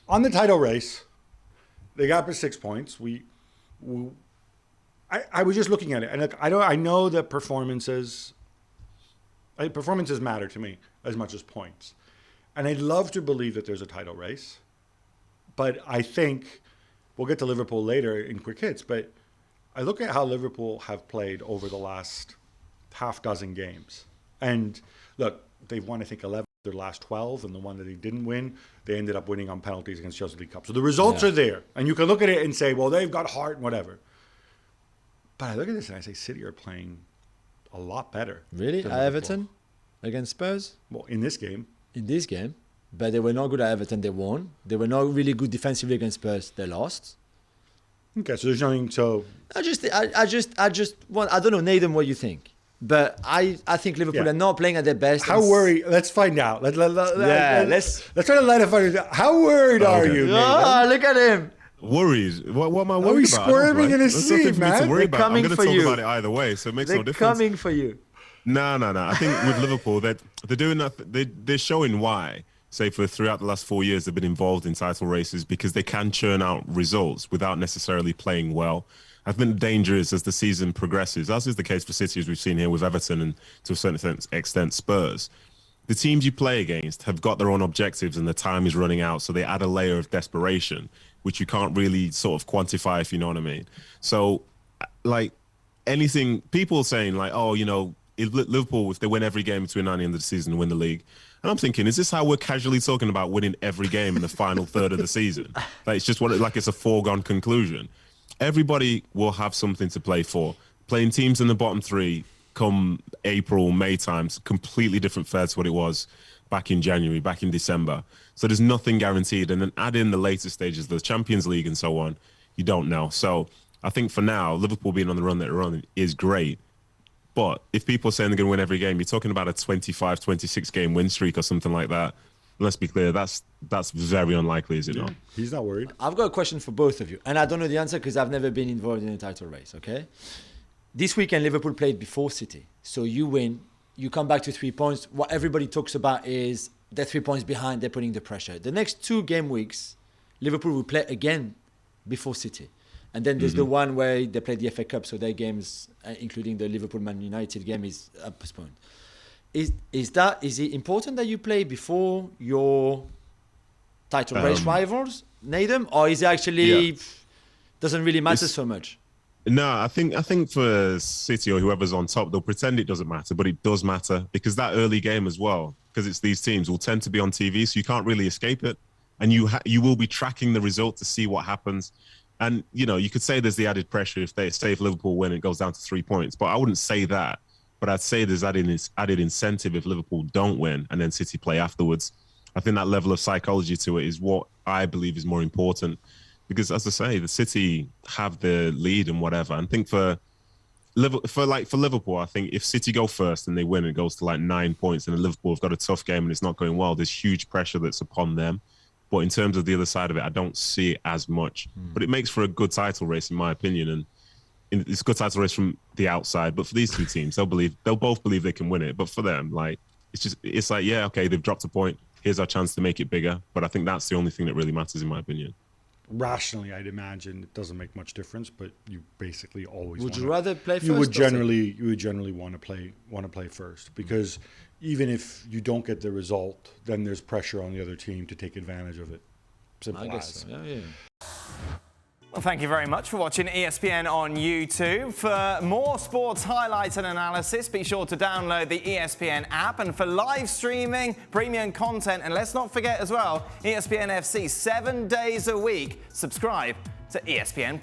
on the title race, they got up to 6 points. I was just looking at it, and like, I know that performances matter to me as much as points, and I'd love to believe that there's a title race, but I think we'll get to Liverpool later in quick hits. But I look at how Liverpool have played over the last half dozen games, and look, they've won I think 11 of their last 12, and the one that they didn't win, they ended up winning on penalties against Chelsea League Cup. So the results are there, and you can look at it and say, well, they've got heart and whatever. But I look at this and I say City are playing a lot better. Really? At Everton? Against Spurs? Well, in this game. In this game. But they were not good at Everton, they won. They were not really good defensively against Spurs, they lost. Okay, so there's nothing so... I just want, I don't know, Nedum, what you think. But I think Liverpool are not playing at their best. How worried? Let's find out. Let's try to light a fire. How worried are you, Nedum? Look at him. Worries? What am I worried about? He's squirming in his seat, man. I'm going to talk you. about it either way, so it makes no difference. They're coming for you. No. I think with Liverpool, they're doing that. They're showing why. Say throughout the last 4 years, they've been involved in title races because they can churn out results without necessarily playing well. I think the danger is as the season progresses, as is the case for City, as we've seen here with Everton and to a certain extent Spurs. The teams you play against have got their own objectives and the time is running out, so they add a layer of desperation, which you can't really sort of quantify, if you know what I mean. So, like, anything, people saying, like, oh, you know, if Liverpool, if they win every game between now and the end of the season and win the league, and I'm thinking, is this how we're casually talking about winning every game in the final third of the season? Like, it's just like it's a foregone conclusion. Everybody will have something to play for. Playing teams in the bottom three come April, May times, completely different fare to what it was back in January, back in December. So there's nothing guaranteed. And then add in the later stages, the Champions League and so on, you don't know. So I think for now, Liverpool being on the run that they're on is great. But if people are saying they're going to win every game, you're talking about a 25, 26 game win streak or something like that. Let's be clear, that's very unlikely, is it not? He's not worried. I've got a question for both of you. And I don't know the answer because I've never been involved in a title race, okay? This weekend, Liverpool played before City. So you win, you come back to 3 points. What everybody talks about is they're 3 points behind, they're putting the pressure. The next 2 game weeks, Liverpool will play again before City. And then there's the one where they play the FA Cup, so their games, including the Liverpool Man United game, is postponed. Is it important that you play before your title race rivals, Nedum, or is it actually doesn't really matter so much? No, I think for City or whoever's on top, they'll pretend it doesn't matter, but it does matter because that early game as well, because it's these teams, will tend to be on TV, so you can't really escape it, and you will be tracking the result to see what happens. And, you know, you could say there's the added pressure if Liverpool win, it goes down to 3 points. But I wouldn't say that. But I'd say there's added incentive if Liverpool don't win and then City play afterwards. I think that level of psychology to it is what I believe is more important. Because, as I say, the City have the lead and whatever. And I think for Liverpool, I think if City go first and they win, it goes to like 9 points, and then Liverpool have got a tough game and it's not going well, there's huge pressure that's upon them. But in terms of the other side of it, I don't see it as much. But it makes for a good title race, in my opinion. And it's a good title race from the outside. But for these two teams, they'll both believe they can win it. But for them, like, it's like, yeah, okay, they've dropped a point. Here's our chance to make it bigger. But I think that's the only thing that really matters, in my opinion. Rationally, I'd imagine it doesn't make much difference, but you basically always would you rather play first? You would generally want to play first, because even if you don't get the result, then there's pressure on the other team to take advantage of it. Simple I guess as. so. Yeah. Well, thank you very much for watching ESPN on YouTube. For more sports highlights and analysis, be sure to download the ESPN app. And for live streaming, premium content, and let's not forget as well, ESPN FC 7 days a week. Subscribe to ESPN+.